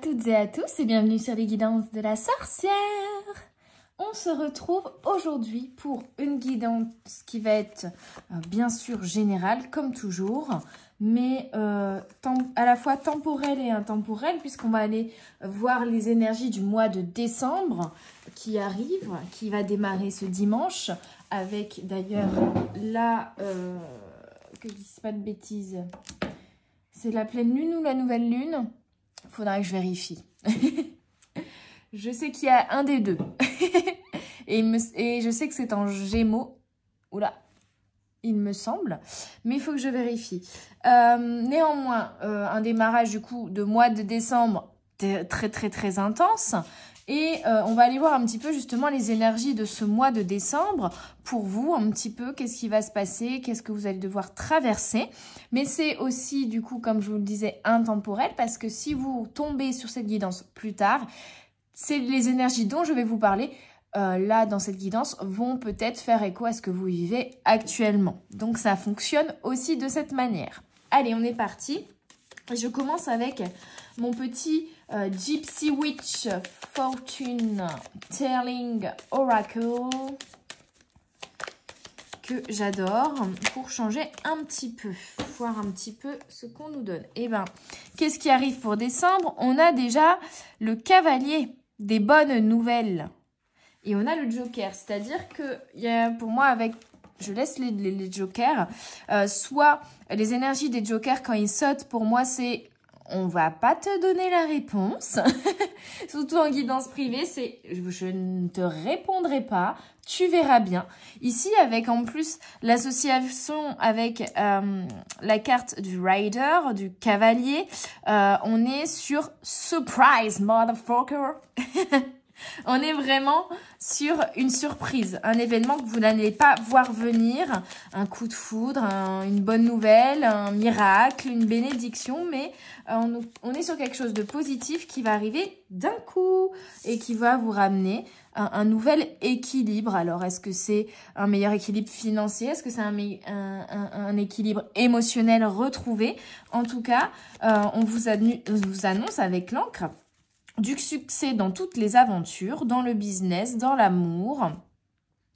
toutes et à tous et bienvenue sur les guidances de la sorcière. On se retrouve aujourd'hui pour une guidance qui va être bien sûr générale comme toujours, mais à la fois temporelle et intemporelle puisqu'on va aller voir les énergies du mois de décembre qui arrive, qui va démarrer ce dimanche avec d'ailleurs la... que je dise pas de bêtises, c'est la pleine lune ou la nouvelle lune? Faudrait que je vérifie. Je sais qu'il y a un des deux. et je sais que c'est en Gémeaux. Oula, il me semble. Mais il faut que je vérifie. Néanmoins, un démarrage du coup de mois de décembre très intense. Et on va aller voir un petit peu justement les énergies de ce mois de décembre. Pour vous, un petit peu, qu'est-ce qui va se passer, qu'est-ce que vous allez devoir traverser. Mais c'est aussi, du coup, comme je vous le disais, intemporel. Parce que si vous tombez sur cette guidance plus tard, c'est les énergies dont je vais vous parler, là, dans cette guidance, vont peut-être faire écho à ce que vous vivez actuellement. Donc, ça fonctionne aussi de cette manière. Allez, on est parti. Je commence avec mon petit Gypsy Witch Fortune Telling Oracle que j'adore pour changer un petit peu, voir un petit peu ce qu'on nous donne. Et ben, qu'est-ce qui arrive pour décembre? On a déjà le cavalier des bonnes nouvelles et on a le joker, c'est-à-dire que il y a pour moi avec... Je laisse les jokers. Soit les énergies des jokers, quand ils sautent, pour moi, c'est on va pas te donner la réponse. Surtout en guidance privée, c'est je ne te répondrai pas, tu verras bien. Ici, avec en plus l'association avec la carte du rider, du cavalier, on est sur surprise, motherfucker. On est vraiment sur une surprise, un événement que vous n'allez pas voir venir, un coup de foudre, une bonne nouvelle, un miracle, une bénédiction, mais on est sur quelque chose de positif qui va arriver d'un coup et qui va vous ramener un nouvel équilibre. Alors, est-ce que c'est un meilleur équilibre financier? Est-ce que c'est un équilibre émotionnel retrouvé? En tout cas, on vous annonce avec l'encre du succès dans toutes les aventures, dans le business, dans l'amour,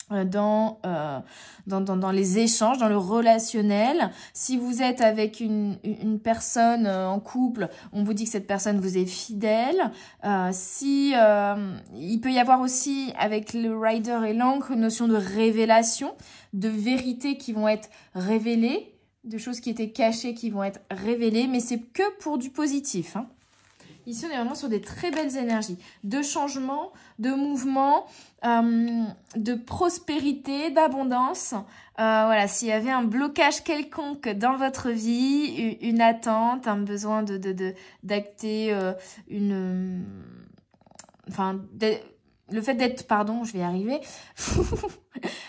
dans les échanges, dans le relationnel. Si vous êtes avec une personne en couple, on vous dit que cette personne vous est fidèle. Il peut y avoir aussi avec le rider et l'encre une notion de révélation, de vérités qui vont être révélées, de choses qui étaient cachées qui vont être révélées, mais c'est que pour du positif, hein. Ici, on est vraiment sur des très belles énergies de changement, de mouvement, de prospérité, d'abondance. Voilà, s'il y avait un blocage quelconque dans votre vie, une attente, un besoin d'acter le fait d'être, pardon, je vais y arriver,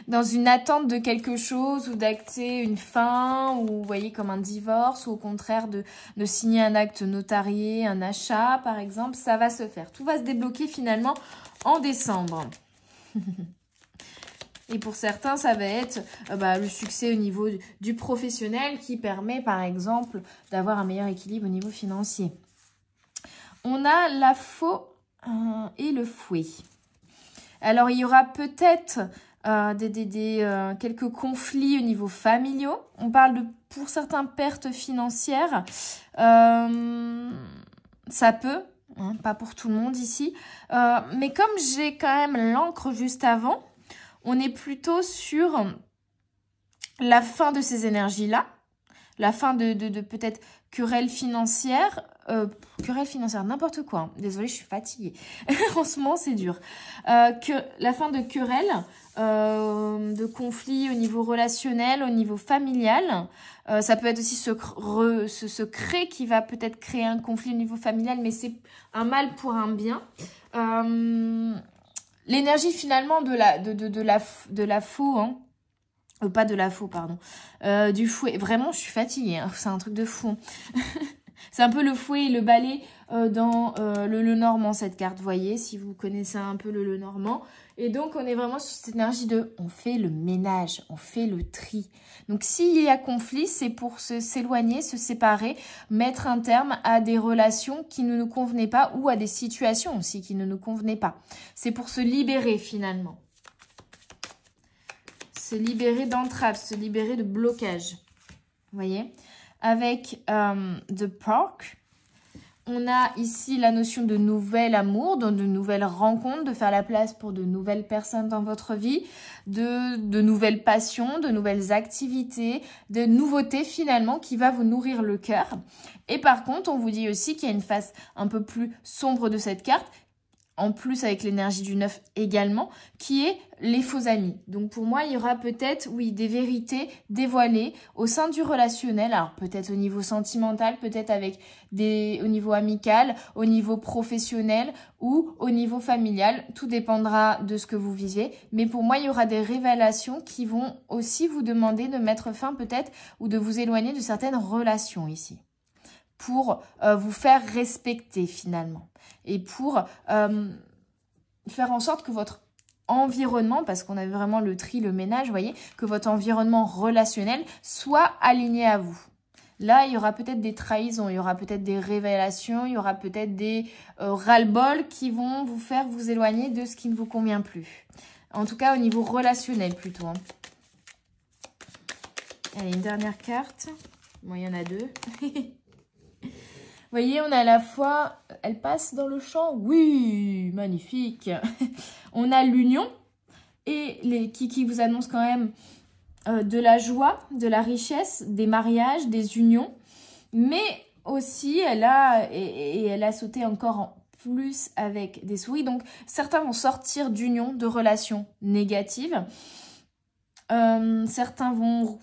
dans une attente de quelque chose ou d'acter une fin, ou vous voyez comme un divorce, ou au contraire de signer un acte notarié, un achat par exemple, ça va se faire. Tout va se débloquer finalement en décembre. Et pour certains, ça va être le succès au niveau du professionnel qui permet par exemple d'avoir un meilleur équilibre au niveau financier. On a la faux et le fouet. Alors, il y aura peut-être quelques conflits au niveau familiaux. On parle de, pour certains, pertes financières. Ça peut, hein, pas pour tout le monde ici. Mais comme j'ai quand même l'encre juste avant, on est plutôt sur la fin de ces énergies-là. La fin de peut-être querelles financières. Querelle financière, n'importe quoi. Hein. Désolée, je suis fatiguée. En ce moment, c'est dur. La fin de querelles, de conflits au niveau relationnel, au niveau familial. Ça peut être aussi ce secret qui va peut-être créer un conflit au niveau familial, mais c'est un mal pour un bien. L'énergie finalement de la faux, hein. Pas de la faux, pardon. Du fouet. Vraiment, je suis fatiguée. Hein. C'est un truc de fou. C'est un peu le fouet et le balai dans le Lenormand, cette carte, vous voyez, si vous connaissez un peu le Lenormand. Et donc, on est vraiment sur cette énergie de on fait le ménage, on fait le tri. Donc, s'il y a conflit, c'est pour s'éloigner, se séparer, mettre un terme à des relations qui ne nous convenaient pas ou à des situations aussi qui ne nous convenaient pas. C'est pour se libérer finalement. Se libérer d'entraves, se libérer de blocage. Vous voyez? Avec The Park, on a ici la notion de nouvel amour, de nouvelles rencontres, de faire la place pour de nouvelles personnes dans votre vie, de nouvelles passions, de nouvelles activités, de nouveautés finalement qui va vous nourrir le cœur. Et par contre, on vous dit aussi qu'il y a une face un peu plus sombre de cette carte, en plus avec l'énergie du 9 également, qui est les faux amis. Donc pour moi, il y aura peut-être, oui, des vérités dévoilées au sein du relationnel, alors peut-être au niveau sentimental, peut-être avec au niveau amical, au niveau professionnel ou au niveau familial. Tout dépendra de ce que vous vivez. Mais pour moi, il y aura des révélations qui vont aussi vous demander de mettre fin peut-être ou de vous éloigner de certaines relations ici, pour vous faire respecter finalement et pour faire en sorte que votre environnement, parce qu'on a vraiment le tri, le ménage, vous voyez, que votre environnement relationnel soit aligné à vous. Là, il y aura peut-être des trahisons, il y aura peut-être des révélations, il y aura peut-être des ras-le-bol qui vont vous faire vous éloigner de ce qui ne vous convient plus. En tout cas, au niveau relationnel plutôt. Hein. Allez, une dernière carte. Bon, il y en a deux. Vous voyez, on a à la fois, elle passe dans le champ, oui, magnifique. On a l'union et qui vous annonce quand même de la joie, de la richesse, des mariages, des unions. Mais aussi, elle a sauté encore en plus avec des souris. Donc, certains vont sortir d'unions, de relations négatives. Certains vont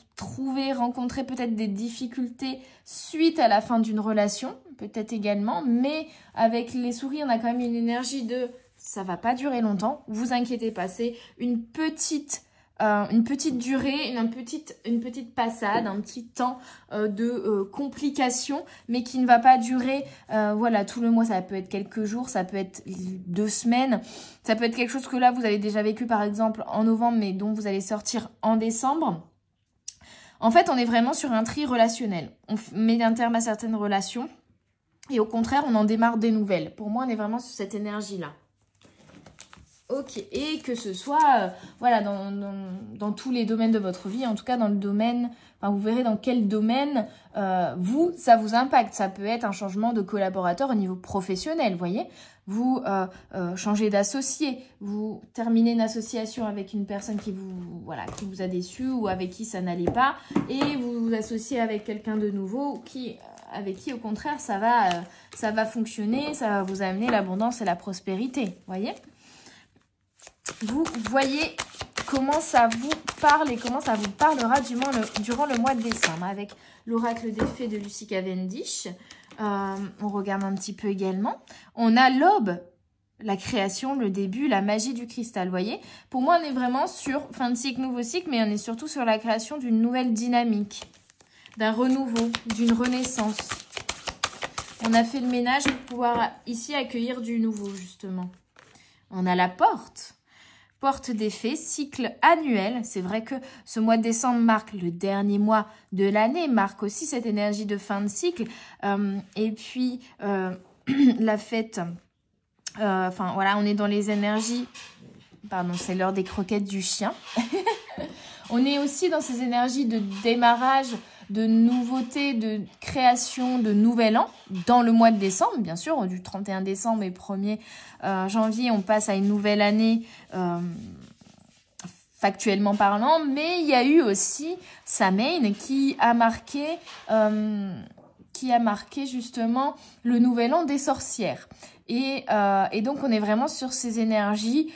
rencontrer peut-être des difficultés suite à la fin d'une relation, peut-être également, mais avec les souris, on a quand même une énergie de ça va pas durer longtemps, vous inquiétez pas, c'est une petite durée, une petite passade, un petit temps de complications, mais qui ne va pas durer voilà, tout le mois. Ça peut être quelques jours, ça peut être 2 semaines, ça peut être quelque chose que là, vous avez déjà vécu par exemple en novembre, mais dont vous allez sortir en décembre. En fait, on est vraiment sur un tri relationnel. On met un terme à certaines relations et au contraire, on en démarre des nouvelles. Pour moi, on est vraiment sur cette énergie-là. Ok, et que ce soit voilà, dans tous les domaines de votre vie, en tout cas dans le domaine, enfin, vous verrez dans quel domaine ça vous impacte. Ça peut être un changement de collaborateur au niveau professionnel, vous voyez. Vous changez d'associé, vous terminez une association avec une personne qui vous a déçu ou avec qui ça n'allait pas, et vous vous associez avec quelqu'un de nouveau avec qui au contraire ça va fonctionner, ça va vous amener l'abondance et la prospérité, vous voyez. Vous voyez comment ça vous parle et comment ça vous parlera durant le mois de décembre. Avec l'oracle des fées de Lucy Cavendish, on regarde un petit peu également. On a l'aube, la création, le début, la magie du cristal, vous voyez. Pour moi, on est vraiment sur fin de cycle, nouveau cycle, mais on est surtout sur la création d'une nouvelle dynamique, d'un renouveau, d'une renaissance. On a fait le ménage pour pouvoir ici accueillir du nouveau, justement. On a la porte. Porte des fées, cycle annuel. C'est vrai que ce mois de décembre marque le dernier mois de l'année, marque aussi cette énergie de fin de cycle. Et puis, la fête, enfin voilà, on est dans les énergies, pardon, c'est l'heure des croquettes du chien. On est aussi dans ces énergies de démarrage, de nouveauté, de création, de nouvel an dans le mois de décembre. Bien sûr, du 31 décembre et 1er janvier, on passe à une nouvelle année factuellement parlant. Mais il y a eu aussi Samhain qui a marqué justement le nouvel an des sorcières. Et donc, on est vraiment sur ces énergies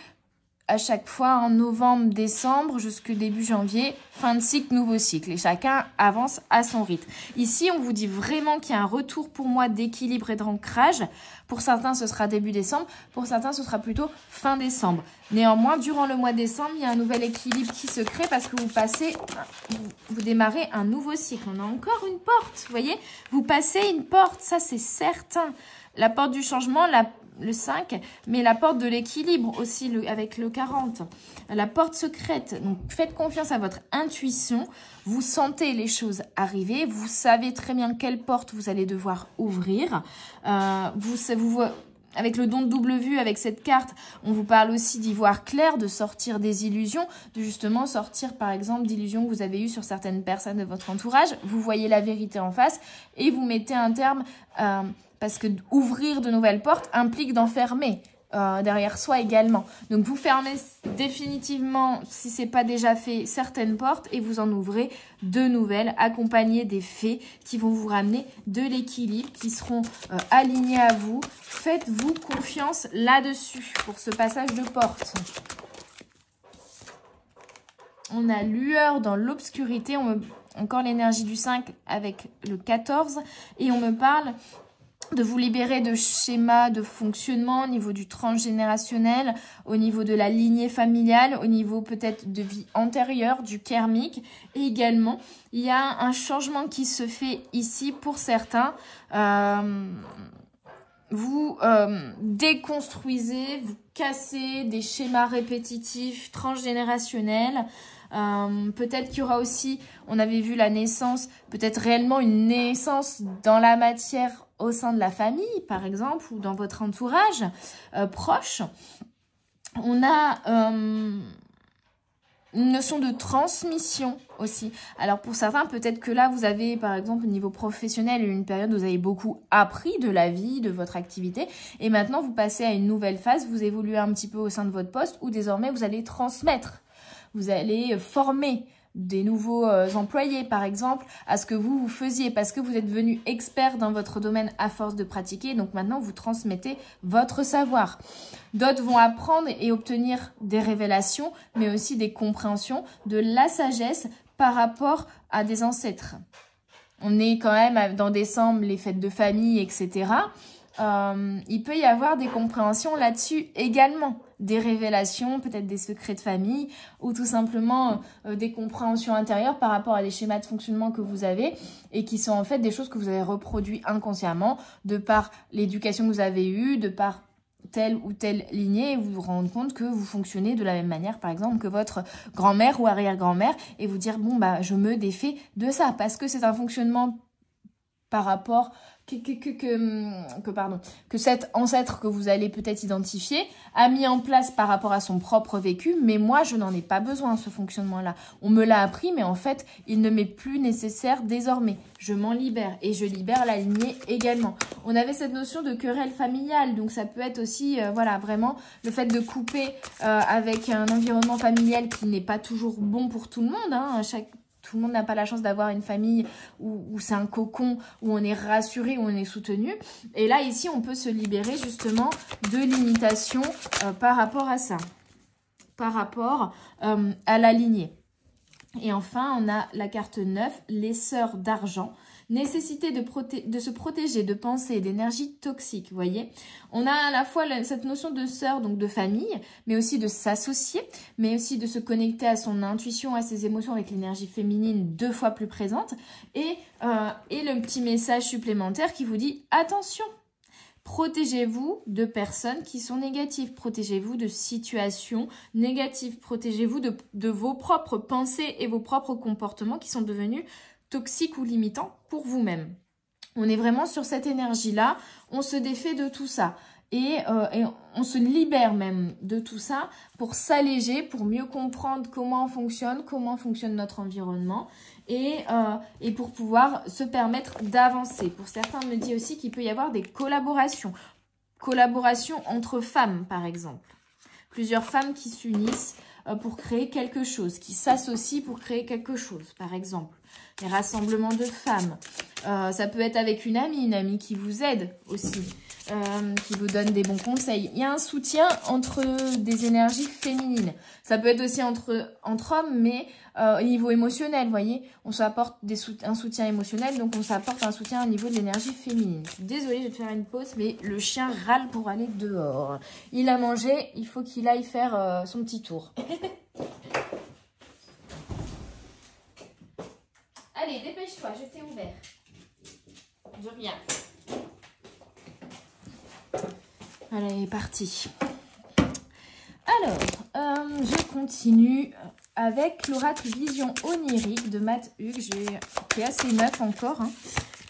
à chaque fois en novembre, décembre, jusqu'au début janvier, fin de cycle, nouveau cycle. Et chacun avance à son rythme. Ici, on vous dit vraiment qu'il y a un retour pour moi d'équilibre et d'ancrage. Pour certains, ce sera début décembre. Pour certains, ce sera plutôt fin décembre. Néanmoins, durant le mois de décembre, il y a un nouvel équilibre qui se crée parce que vous démarrez un nouveau cycle. On a encore une porte, vous voyez? Vous passez une porte, ça c'est certain. La porte du changement, le 5, mais la porte de l'équilibre aussi avec le 40. La porte secrète. Donc, faites confiance à votre intuition. Vous sentez les choses arriver. Vous savez très bien quelle porte vous allez devoir ouvrir. Avec le don de double vue, avec cette carte, on vous parle aussi d'y voir clair, de sortir des illusions, de justement sortir par exemple d'illusions que vous avez eues sur certaines personnes de votre entourage. Vous voyez la vérité en face et vous mettez un terme... parce que ouvrir de nouvelles portes implique d'en fermer derrière soi également. Donc, vous fermez définitivement, si ce n'est pas déjà fait, certaines portes et vous en ouvrez de nouvelles, accompagnées des faits qui vont vous ramener de l'équilibre, qui seront alignés à vous. Faites-vous confiance là-dessus pour ce passage de porte. On a lueur dans l'obscurité. Encore l'énergie du 5 avec le 14 et on me parle de vous libérer de schémas de fonctionnement au niveau du transgénérationnel, au niveau de la lignée familiale, au niveau peut-être de vie antérieure, du karmique. Et également, il y a un changement qui se fait ici pour certains. Vous déconstruisez, vous cassez des schémas répétitifs transgénérationnels. Peut-être qu'il y aura aussi, on avait vu la naissance, peut-être réellement une naissance dans la matière au sein de la famille, par exemple, ou dans votre entourage proche. On a une notion de transmission aussi. Alors pour certains, peut-être que là, vous avez, par exemple, au niveau professionnel, une période où vous avez beaucoup appris de la vie, de votre activité. Et maintenant, vous passez à une nouvelle phase, vous évoluez un petit peu au sein de votre poste, où désormais, vous allez transmettre. Vous allez former des nouveaux employés, par exemple, à ce que vous faisiez, parce que vous êtes devenu expert dans votre domaine à force de pratiquer. Donc maintenant, vous transmettez votre savoir. D'autres vont apprendre et obtenir des révélations, mais aussi des compréhensions, de la sagesse par rapport à des ancêtres. On est quand même dans décembre, les fêtes de famille, etc. Il peut y avoir des compréhensions là-dessus également. Des révélations, peut-être des secrets de famille ou tout simplement des compréhensions intérieures par rapport à des schémas de fonctionnement que vous avez et qui sont en fait des choses que vous avez reproduites inconsciemment de par l'éducation que vous avez eue, de par telle ou telle lignée et vous vous rendez compte que vous fonctionnez de la même manière par exemple que votre grand-mère ou arrière-grand-mère et vous dire bon bah je me défais de ça parce que c'est un fonctionnement par rapport que cet ancêtre que vous allez peut-être identifier a mis en place par rapport à son propre vécu, mais moi je n'en ai pas besoin ce fonctionnement-là. On me l'a appris, mais en fait il ne m'est plus nécessaire désormais. Je m'en libère et je libère la lignée également. On avait cette notion de querelle familiale, donc ça peut être aussi voilà vraiment le fait de couper avec un environnement familial qui n'est pas toujours bon pour tout le monde. Hein, tout le monde n'a pas la chance d'avoir une famille où c'est un cocon, où on est rassuré, où on est soutenu. Et là, ici, on peut se libérer justement de limitations par rapport à ça, par rapport à la lignée. Et enfin, on a la carte 9, les sœurs d'argent. Nécessité de se protéger de pensées et d'énergie toxiques, vous voyez. On a à la fois cette notion de sœur, donc de famille, mais aussi de s'associer, mais aussi de se connecter à son intuition, à ses émotions avec l'énergie féminine 2 fois plus présente. Et le petit message supplémentaire qui vous dit « Attention !» Protégez-vous de personnes qui sont négatives. Protégez-vous de situations négatives. Protégez-vous de vos propres pensées et vos propres comportements qui sont devenus toxiques ou limitants pour vous-même. On est vraiment sur cette énergie-là. On se défait de tout ça. Et on se libère même de tout ça pour s'alléger, pour mieux comprendre comment fonctionne notre environnement et pour pouvoir se permettre d'avancer. Pour certains, on me dit aussi qu'il peut y avoir des collaborations. Collaborations entre femmes, par exemple. Plusieurs femmes qui s'unissent pour créer quelque chose, qui s'associent pour créer quelque chose, par exemple. Les rassemblements de femmes. Ça peut être avec une amie qui vous aide aussi. qui vous donne des bons conseils. Il y a un soutien entre des énergies féminines. Ça peut être aussi entre hommes, mais au niveau émotionnel, vous voyez, on s'apporte un soutien émotionnel, donc on s'apporte un soutien au niveau de l'énergie féminine. Je suis désolée, je vais te faire une pause, mais le chien râle pour aller dehors. Il a mangé, il faut qu'il aille faire son petit tour. Allez, dépêche-toi, je t'ai ouvert. Je reviens. Voilà, il est parti. Alors, je continue avec l'oracle Vision onirique de Matt Hughes, qui est assez neuf encore. Hein.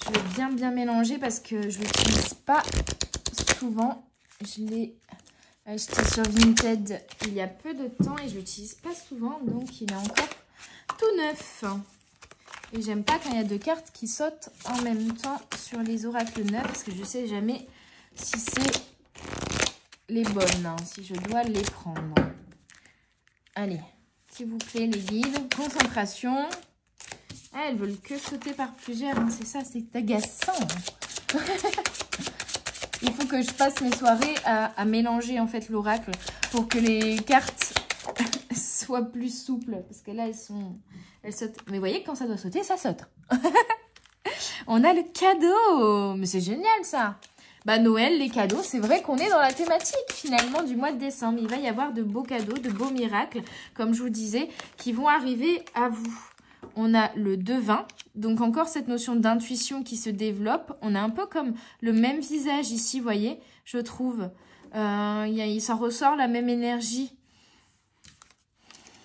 Je vais bien mélanger parce que je ne l'utilise pas souvent. Je l'ai acheté sur Vinted il y a peu de temps et je ne l'utilise pas souvent, donc il est encore tout neuf. Et j'aime pas quand il y a deux cartes qui sautent en même temps sur les oracles neufs parce que je ne sais jamais si c'est les bonnes, hein, si je dois les prendre. Allez, s'il vous plaît, les guides. Concentration. Ah, elles veulent que sauter par plusieurs, hein, c'est ça, c'est agaçant. Il faut que je passe mes soirées à mélanger en fait l'oracle pour que les cartes soient plus souples. Parce que là, elles sautent. Mais vous voyez, quand ça doit sauter, ça saute. On a le cadeau. Mais c'est génial ça. Bah Noël, les cadeaux, c'est vrai qu'on est dans la thématique finalement du mois de décembre. Il va y avoir de beaux cadeaux, de beaux miracles, comme je vous disais, qui vont arriver à vous. On a le devin, donc encore cette notion d'intuition qui se développe. On a un peu comme le même visage ici, vous voyez, je trouve. Ça ressort la même énergie.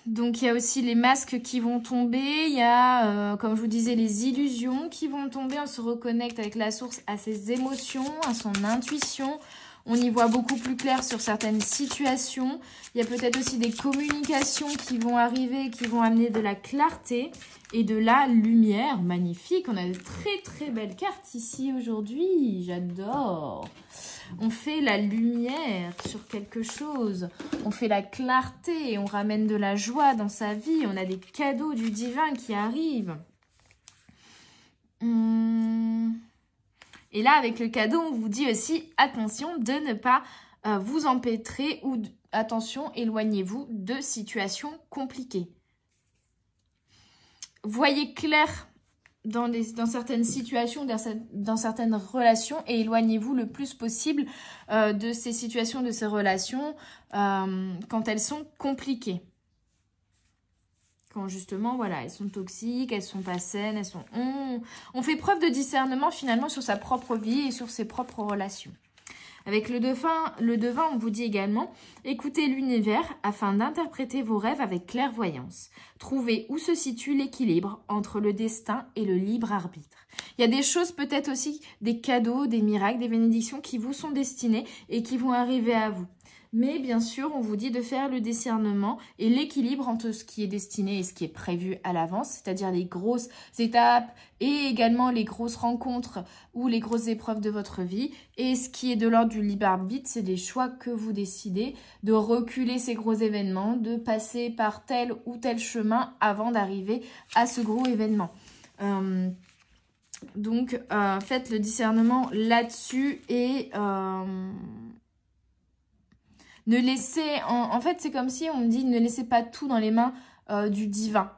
Donc, il y a aussi les masques qui vont tomber. Il y a, comme je vous disais, les illusions qui vont tomber. On se reconnecte avec la source à ses émotions, à son intuition. On y voit beaucoup plus clair sur certaines situations. Il y a peut-être aussi des communications qui vont arriver, qui vont amener de la clarté et de la lumière. Magnifique. On a de très belles cartes ici aujourd'hui. J'adore. On fait la lumière sur quelque chose. On fait la clarté. On ramène de la joie dans sa vie. On a des cadeaux du divin qui arrivent. Et là, avec le cadeau, on vous dit aussi, attention de ne pas vous empêtrer ou attention, éloignez-vous de situations compliquées. Voyez clair dans certaines situations, dans certaines relations et éloignez-vous le plus possible de ces situations, de ces relations quand elles sont compliquées. Quand justement, voilà, elles sont toxiques, elles sont pas saines, elles sont... On fait preuve de discernement finalement sur sa propre vie et sur ses propres relations. Avec le devin, on vous dit également, écoutez l'univers afin d'interpréter vos rêves avec clairvoyance. Trouvez où se situe l'équilibre entre le destin et le libre arbitre. Il y a des choses peut-être aussi, des cadeaux, des miracles, des bénédictions qui vous sont destinés et qui vont arriver à vous. Mais bien sûr, on vous dit de faire le discernement et l'équilibre entre ce qui est destiné et ce qui est prévu à l'avance, c'est-à-dire les grosses étapes et également les grosses rencontres ou les grosses épreuves de votre vie. Et ce qui est de l'ordre du libre arbitre, c'est des choix que vous décidez de reculer ces gros événements, de passer par tel ou tel chemin avant d'arriver à ce gros événement. Donc, faites le discernement là-dessus et... ne laissez, en fait, c'est comme si on me dit ne laissez pas tout dans les mains du divin.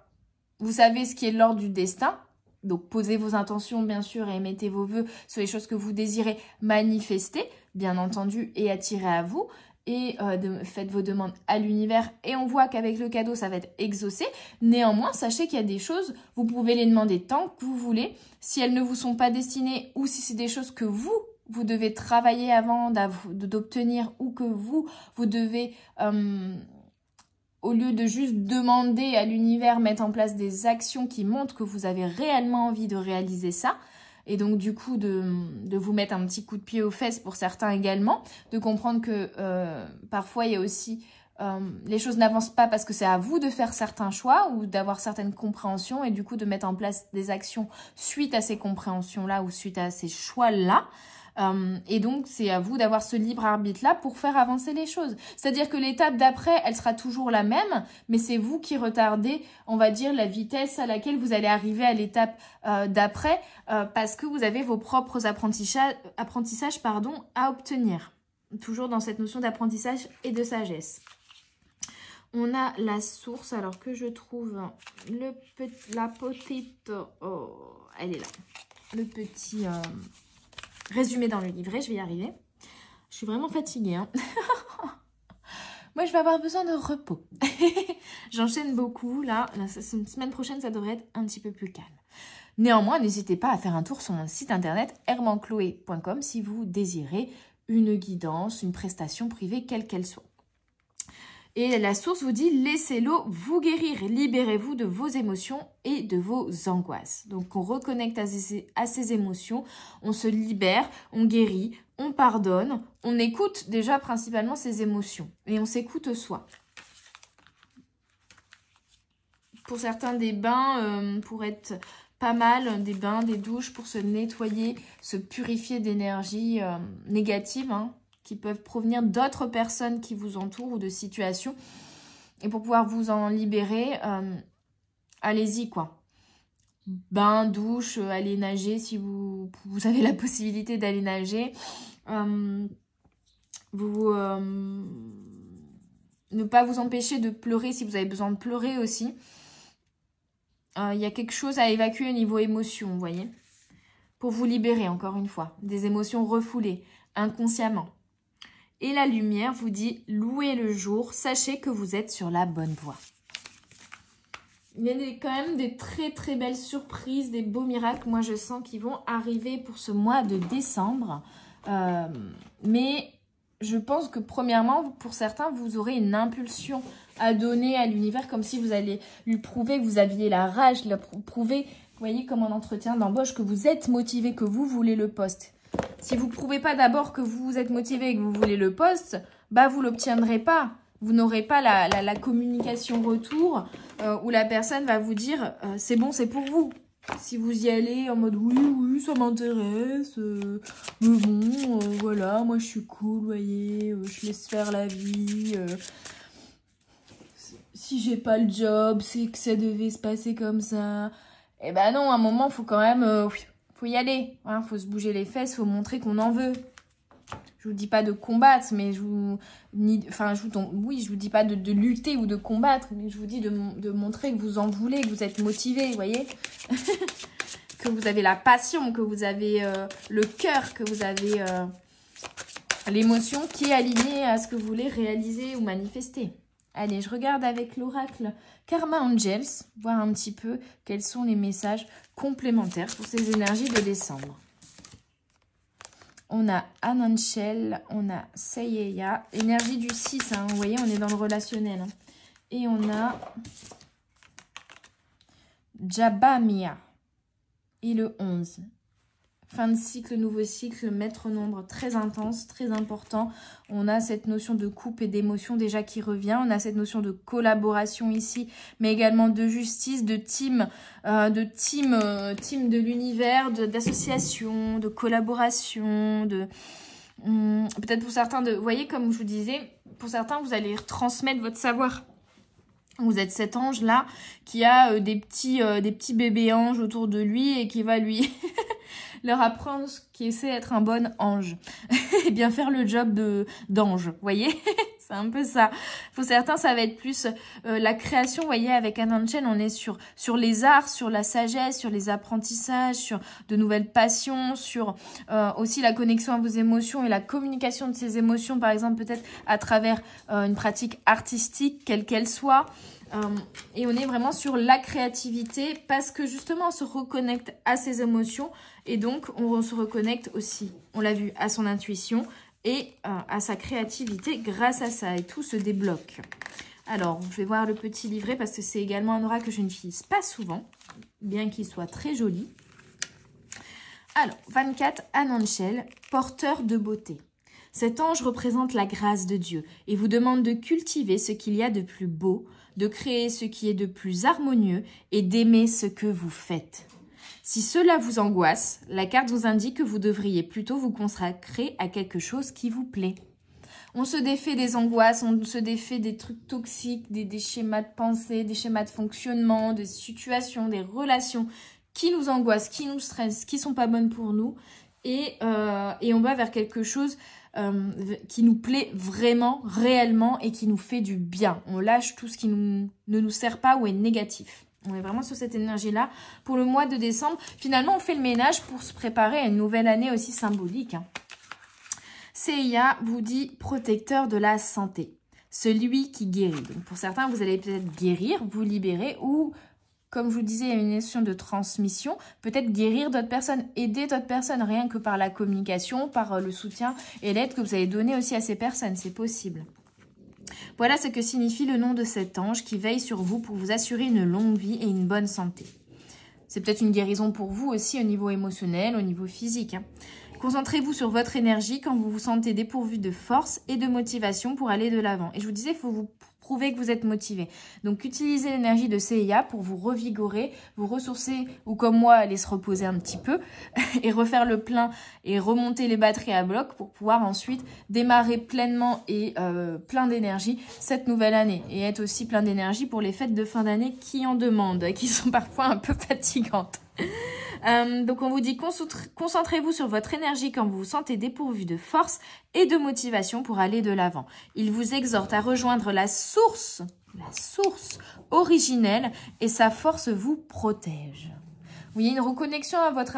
Vous savez ce qui est de l'ordre du destin. Donc, posez vos intentions, bien sûr, et émettez vos vœux sur les choses que vous désirez manifester, bien entendu, et attirer à vous. Et faites vos demandes à l'univers. Et on voit qu'avec le cadeau, ça va être exaucé. Néanmoins, sachez qu'il y a des choses, vous pouvez les demander tant que vous voulez. Si elles ne vous sont pas destinées ou si c'est des choses que vous devez travailler avant d'obtenir ou que vous devez, au lieu de juste demander à l'univers, mettre en place des actions qui montrent que vous avez réellement envie de réaliser ça. Et donc, du coup, de vous mettre un petit coup de pied aux fesses pour certains également. De comprendre que parfois, il y a aussi... les choses n'avancent pas parce que c'est à vous de faire certains choix ou d'avoir certaines compréhensions et du coup de mettre en place des actions suite à ces compréhensions-là ou suite à ces choix-là. Et donc, c'est à vous d'avoir ce libre arbitre-là pour faire avancer les choses. C'est-à-dire que l'étape d'après, elle sera toujours la même, mais c'est vous qui retardez, on va dire, la vitesse à laquelle vous allez arriver à l'étape d'après, parce que vous avez vos propres apprentissages à obtenir. Toujours dans cette notion d'apprentissage et de sagesse. On a la source, alors que je trouve la petite... Oh, elle est là. Le petit résumé dans le livret, je vais y arriver. Je suis vraiment fatiguée. Hein. Moi, je vais avoir besoin de repos. J'enchaîne beaucoup. Là, la semaine prochaine, ça devrait être un petit peu plus calme. Néanmoins, n'hésitez pas à faire un tour sur mon site internet hermanchloé.com si vous désirez une guidance, une prestation privée, quelle qu'elle soit. Et la source vous dit, laissez-l'eau vous guérir, libérez-vous de vos émotions et de vos angoisses. Donc, on reconnecte à ces émotions, on se libère, on guérit, on pardonne, on écoute déjà principalement ces émotions et on s'écoute soi. Pour certains, des bains pour être pas mal, des bains, des douches pour se nettoyer, se purifier d'énergie négative, hein, qui peuvent provenir d'autres personnes qui vous entourent ou de situations. Et pour pouvoir vous en libérer, allez-y quoi. Bain, douche, allez nager si vous avez la possibilité d'aller nager. Ne pas vous empêcher de pleurer si vous avez besoin de pleurer aussi. Il y a quelque chose à évacuer au niveau émotion, vous voyez. Pour vous libérer, encore une fois, des émotions refoulées, inconsciemment. Et la lumière vous dit, louez le jour, sachez que vous êtes sur la bonne voie. Il y a quand même des très très belles surprises, des beaux miracles, moi je sens, qui vont arriver pour ce mois de décembre. Mais je pense que premièrement, pour certains, vous aurez une impulsion à donner à l'univers, comme si vous allez lui prouver que vous aviez la rage, lui prouver, vous voyez, comme en entretien d'embauche, que vous êtes motivé, que vous voulez le poste. Si vous ne prouvez pas d'abord que vous êtes motivé et que vous voulez le poste, bah vous ne l'obtiendrez pas. Vous n'aurez pas la communication retour où la personne va vous dire c'est bon, c'est pour vous. Si vous y allez en mode oui, ça m'intéresse, mais bon, voilà, moi je suis cool, vous voyez, je laisse faire la vie. Si j'ai pas le job, c'est que ça devait se passer comme ça. Eh ben non, à un moment, il faut quand même... faut y aller, hein, faut se bouger les fesses, faut montrer qu'on en veut. Je vous dis pas de combattre, mais je vous dis pas de lutter ou de combattre, mais je vous dis de montrer que vous en voulez, que vous êtes motivé, vous voyez. Que vous avez la passion, que vous avez le cœur, que vous avez l'émotion qui est alignée à ce que vous voulez réaliser ou manifester. Allez, je regarde avec l'oracle Karma Angels, voir un petit peu quels sont les messages complémentaires pour ces énergies de décembre. On a Ananchel, on a Seiya, énergie du 6, hein, vous voyez, on est dans le relationnel. Hein. Et on a Jabamia et le 11. Fin de cycle, nouveau cycle, maître nombre très intense, très important. On a cette notion de coupe et d'émotion déjà qui revient. On a cette notion de collaboration ici, mais également de justice, de team de l'univers, d'association, de collaboration, peut-être pour certains, vous voyez, comme je vous disais, pour certains, vous allez transmettre votre savoir. Vous êtes cet ange-là qui a des petits bébés anges autour de lui et qui va lui leur apprendre ce qui essaie d'être un bon ange. Et bien faire le job d'ange, vous voyez. C'est un peu ça. Pour certains, ça va être plus la création, vous voyez, avec Ananchen, on est sur les arts, sur la sagesse, sur les apprentissages, sur de nouvelles passions, sur aussi la connexion à vos émotions et la communication de ces émotions, par exemple, peut-être à travers une pratique artistique, quelle qu'elle soit. Et on est vraiment sur la créativité parce que justement, on se reconnecte à ses émotions et donc on se reconnecte aussi, on l'a vu, à son intuition et à sa créativité grâce à ça. Et tout se débloque. Alors, je vais voir le petit livret parce que c'est également un oracle que je n'utilise pas souvent, bien qu'il soit très joli. Alors, 24, Ananchel, porteur de beauté. Cet ange représente la grâce de Dieu et vous demande de cultiver ce qu'il y a de plus beau, de créer ce qui est de plus harmonieux et d'aimer ce que vous faites. Si cela vous angoisse, la carte vous indique que vous devriez plutôt vous consacrer à quelque chose qui vous plaît. On se défait des angoisses, on se défait des trucs toxiques, des schémas de pensée, des schémas de fonctionnement, des situations, des relations qui nous angoissent, qui nous stressent, qui sont pas bonnes pour nous. Et on va vers quelque chose qui nous plaît vraiment, réellement et qui nous fait du bien. On lâche tout ce qui ne nous sert pas ou est négatif. On est vraiment sur cette énergie-là. Pour le mois de décembre, finalement, on fait le ménage pour se préparer à une nouvelle année aussi symbolique. Seiya vous dit protecteur de la santé. Celui qui guérit. Donc pour certains, vous allez peut-être guérir, vous libérer ou, comme je vous disais, il y a une notion de transmission. Peut-être guérir d'autres personnes, aider d'autres personnes, rien que par la communication, par le soutien et l'aide que vous allez donner aussi à ces personnes. C'est possible. Voilà ce que signifie le nom de cet ange qui veille sur vous pour vous assurer une longue vie et une bonne santé. C'est peut-être une guérison pour vous aussi au niveau émotionnel, au niveau physique. Concentrez-vous sur votre énergie quand vous vous sentez dépourvu de force et de motivation pour aller de l'avant. Et je vous disais, il faut vous prouver que vous êtes motivé. Donc, utilisez l'énergie de Seiya pour vous revigorer, vous ressourcer ou comme moi, aller se reposer un petit peu et refaire le plein et remonter les batteries à bloc pour pouvoir ensuite démarrer pleinement et plein d'énergie cette nouvelle année. Et être aussi plein d'énergie pour les fêtes de fin d'année qui en demandent, qui sont parfois un peu fatigantes. Donc on vous dit concentrez-vous sur votre énergie quand vous vous sentez dépourvu de force et de motivation pour aller de l'avant. Il vous exhorte à rejoindre la source originelle et sa force vous protège. Vous voyez une reconnexion à votre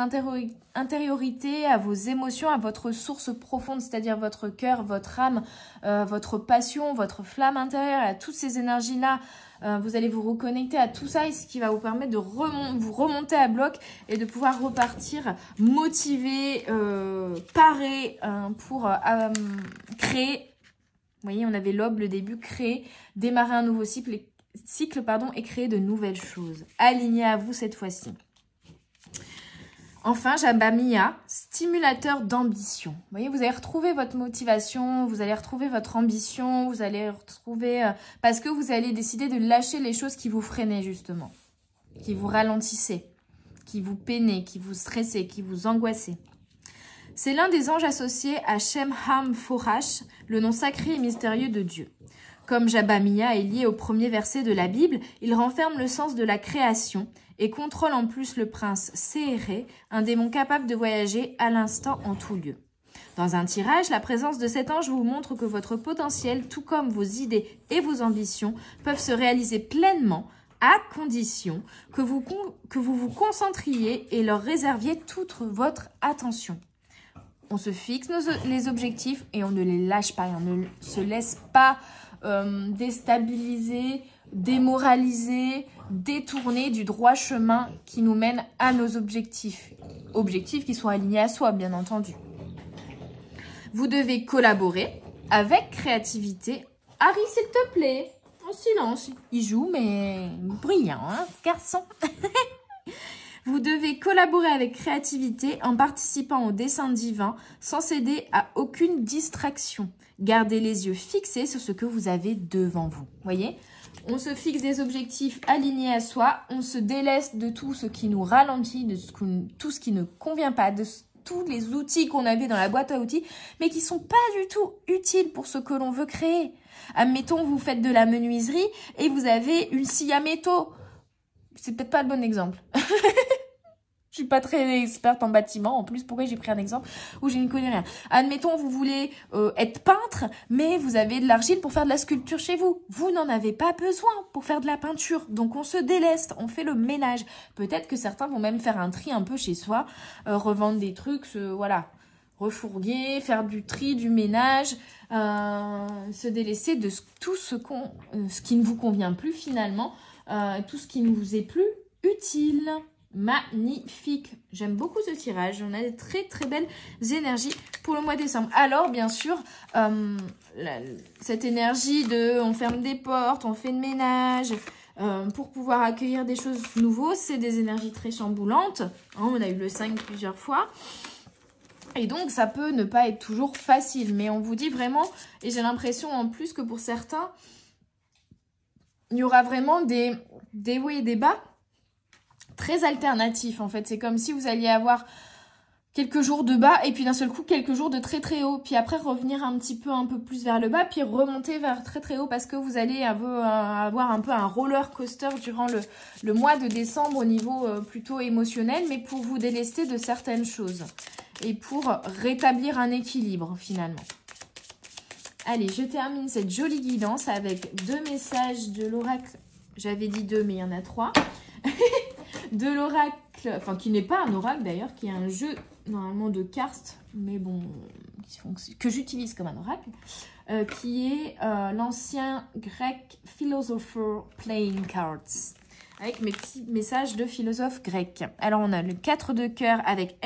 intériorité, à vos émotions, à votre source profonde, c'est-à-dire votre cœur, votre âme, votre passion, votre flamme intérieure, à toutes ces énergies-là. Vous allez vous reconnecter à tout ça et ce qui va vous permettre de vous remonter à bloc et de pouvoir repartir motivé, paré pour créer. Vous voyez, on avait l'aube, le début, créer, démarrer un nouveau cycle et créer de nouvelles choses. Aligné à vous cette fois-ci. Enfin, Jabamiya, stimulateur d'ambition. Vous voyez, vous allez retrouver votre motivation, vous allez retrouver votre ambition, vous allez retrouver... parce que vous allez décider de lâcher les choses qui vous freinaient justement, qui vous ralentissaient, qui vous peinaient, qui vous stressaient, qui vous angoissaient. C'est l'un des anges associés à Shemham Forash, le nom sacré et mystérieux de Dieu. Comme Jabamiya est lié au premier verset de la Bible, il renferme le sens de la création et contrôle en plus le prince Séré, un démon capable de voyager à l'instant en tout lieu. Dans un tirage, la présence de cet ange vous montre que votre potentiel, tout comme vos idées et vos ambitions, peuvent se réaliser pleinement à condition que vous vous concentriez et leur réserviez toute votre attention. On se fixe les objectifs et on ne les lâche pas, et on ne se laisse pas déstabiliser, démoraliser, détourner du droit chemin qui nous mène à nos objectifs. Objectifs qui sont alignés à soi, bien entendu. Vous devez collaborer avec créativité. Harry, s'il te plaît, en silence. Il joue, mais brillant, hein, garçon. Vous devez collaborer avec créativité en participant au dessein divin sans céder à aucune distraction. Gardez les yeux fixés sur ce que vous avez devant vous. Voyez, on se fixe des objectifs alignés à soi, on se délaisse de tout ce qui nous ralentit, de tout ce qui ne convient pas, de tous les outils qu'on avait dans la boîte à outils, mais qui ne sont pas du tout utiles pour ce que l'on veut créer. Admettons, vous faites de la menuiserie et vous avez une scie à métaux. C'est peut-être pas le bon exemple. Je suis pas très experte en bâtiment. En plus, pourquoi j'ai pris un exemple où je ne connais rien. Admettons, vous voulez être peintre, mais vous avez de l'argile pour faire de la sculpture chez vous. Vous n'en avez pas besoin pour faire de la peinture. Donc, on se déleste, on fait le ménage. Peut-être que certains vont même faire un tri un peu chez soi, revendre des trucs, voilà, refourguer, faire du tri, du ménage, se délaisser de tout ce qui ne vous convient plus finalement, tout ce qui ne vous est plus utile. Magnifique. J'aime beaucoup ce tirage. On a des très très belles énergies pour le mois de décembre. Alors, bien sûr, cette énergie de on ferme des portes, on fait le ménage pour pouvoir accueillir des choses nouveaux, c'est des énergies très chamboulantes. On a eu le 5 plusieurs fois. Et donc, ça peut ne pas être toujours facile. Mais on vous dit vraiment, et j'ai l'impression en plus que pour certains, il y aura vraiment des hauts et des bas. très alternatif en fait. C'est comme si vous alliez avoir quelques jours de bas et puis d'un seul coup quelques jours de très très haut. Puis après revenir un peu plus vers le bas, puis remonter vers très très haut parce que vous allez avoir un peu un roller coaster durant le mois de décembre au niveau plutôt émotionnel, mais pour vous délester de certaines choses et pour rétablir un équilibre finalement. Allez, je termine cette jolie guidance avec 2 messages de l'oracle. J'avais dit 2, mais il y en a 3. De l'oracle, enfin qui n'est pas un oracle d'ailleurs, qui est un jeu normalement de cartes, mais bon, que j'utilise comme un oracle, qui est l'ancien grec Philosopher Playing Cards, avec mes petits messages de philosophe grec. Alors on a le 4 de cœur avec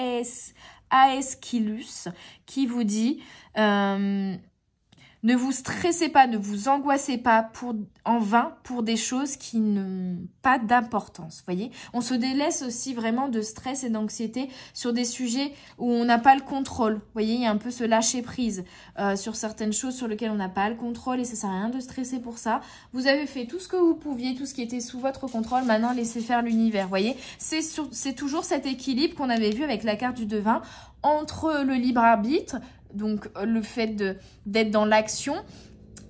Aeschylus qui vous dit... ne vous stressez pas, ne vous angoissez pas en vain pour des choses qui n'ont pas d'importance. Voyez, on se délaisse aussi vraiment de stress et d'anxiété sur des sujets où on n'a pas le contrôle. Vous voyez, il y a un peu ce lâcher prise sur certaines choses sur lesquelles on n'a pas le contrôle et ça sert à rien de stresser pour ça. Vous avez fait tout ce que vous pouviez, tout ce qui était sous votre contrôle. Maintenant, laissez faire l'univers. Voyez, c'est toujours cet équilibre qu'on avait vu avec la carte du devin entre le libre arbitre, donc le fait d'être dans l'action,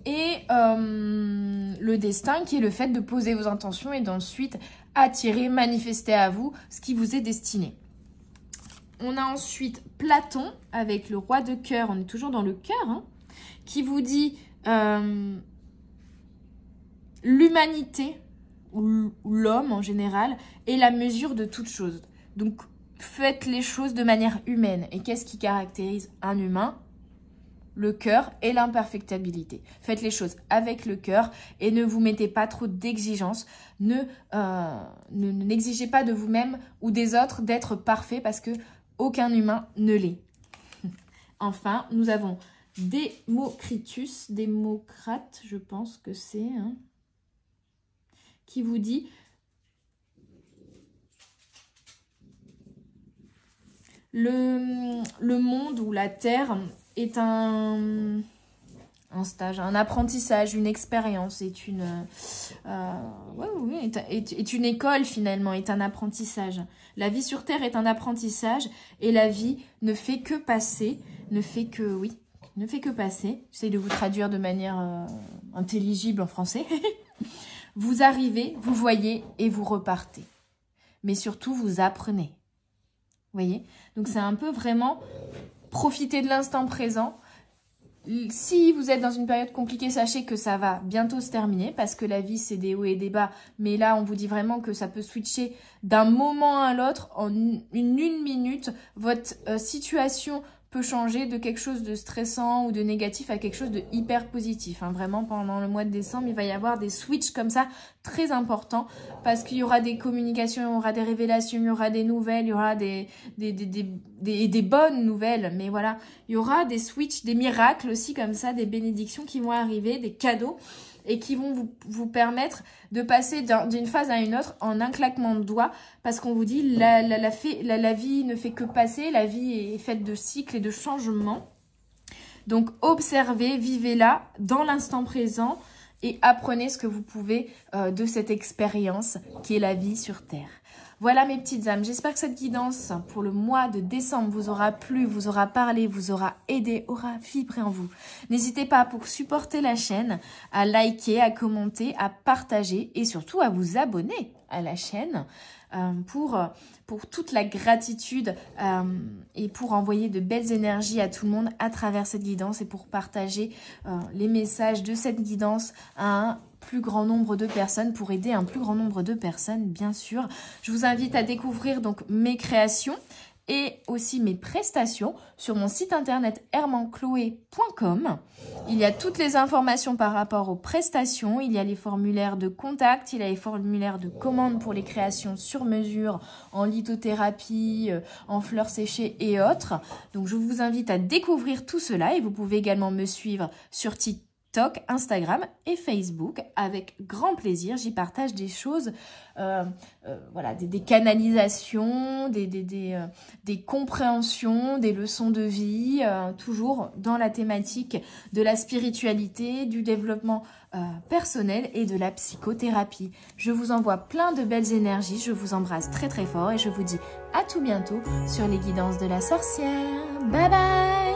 et le destin qui est le fait de poser vos intentions et d'ensuite attirer, manifester à vous ce qui vous est destiné. On a ensuite Platon avec le roi de cœur, on est toujours dans le cœur, hein, qui vous dit l'humanité ou l'homme en général est la mesure de toute chose. Donc faites les choses de manière humaine. Et qu'est-ce qui caractérise un humain? Le cœur et l'imperfectibilité. Faites les choses avec le cœur et ne vous mettez pas trop d'exigences. N'exigez pas de vous-même ou des autres d'être parfait parce que aucun humain ne l'est. Enfin, nous avons Démocritus, Démocrate, je pense que c'est, hein, qui vous dit... Le monde ou la terre est un stage, un apprentissage, une expérience, est une école finalement, est un apprentissage. La vie sur terre est un apprentissage et la vie ne fait que passer, ne fait que passer. J'essaie de vous traduire de manière intelligible en français. Vous arrivez, vous voyez et vous repartez. Mais surtout, vous apprenez. Vous voyez? Donc, c'est un peu vraiment profiter de l'instant présent. Si vous êtes dans une période compliquée, sachez que ça va bientôt se terminer parce que la vie, c'est des hauts et des bas. Mais là, on vous dit vraiment que ça peut switcher d'un moment à l'autre en une minute. Votre situation peut changer de quelque chose de stressant ou de négatif à quelque chose de hyper positif. Hein. Vraiment, pendant le mois de décembre, il va y avoir des switches comme ça très importants parce qu'il y aura des communications, il y aura des révélations, il y aura des nouvelles, il y aura des bonnes nouvelles. Mais voilà, il y aura des switches, des miracles aussi comme ça, des bénédictions qui vont arriver, des cadeaux et qui vont vous permettre de passer d'une phase à une autre en un claquement de doigts parce qu'on vous dit la vie ne fait que passer, la vie est faite de cycles et de changements. Donc observez, vivez-la dans l'instant présent et apprenez ce que vous pouvez de cette expérience qui est la vie sur Terre. Voilà mes petites âmes, j'espère que cette guidance pour le mois de décembre vous aura plu, vous aura parlé, vous aura aidé, aura vibré en vous. N'hésitez pas pour supporter la chaîne, à liker, à commenter, à partager et surtout à vous abonner à la chaîne pour toute la gratitude et pour envoyer de belles énergies à tout le monde à travers cette guidance et pour partager les messages de cette guidance à un plus grand nombre de personnes, pour aider un plus grand nombre de personnes, bien sûr. Je vous invite à découvrir donc mes créations et aussi mes prestations sur mon site internet hermanchloé.com. Il y a toutes les informations par rapport aux prestations, il y a les formulaires de contact, il y a les formulaires de commande pour les créations sur mesure, en lithothérapie, en fleurs séchées et autres. Donc je vous invite à découvrir tout cela et vous pouvez également me suivre sur TikTok, Instagram et Facebook. Avec grand plaisir, j'y partage des choses, voilà, des canalisations, des compréhensions, des leçons de vie, toujours dans la thématique de la spiritualité, du développement personnel et de la psychothérapie. Je vous envoie plein de belles énergies, je vous embrasse très très fort et je vous dis à tout bientôt sur les guidances de la sorcière. Bye bye!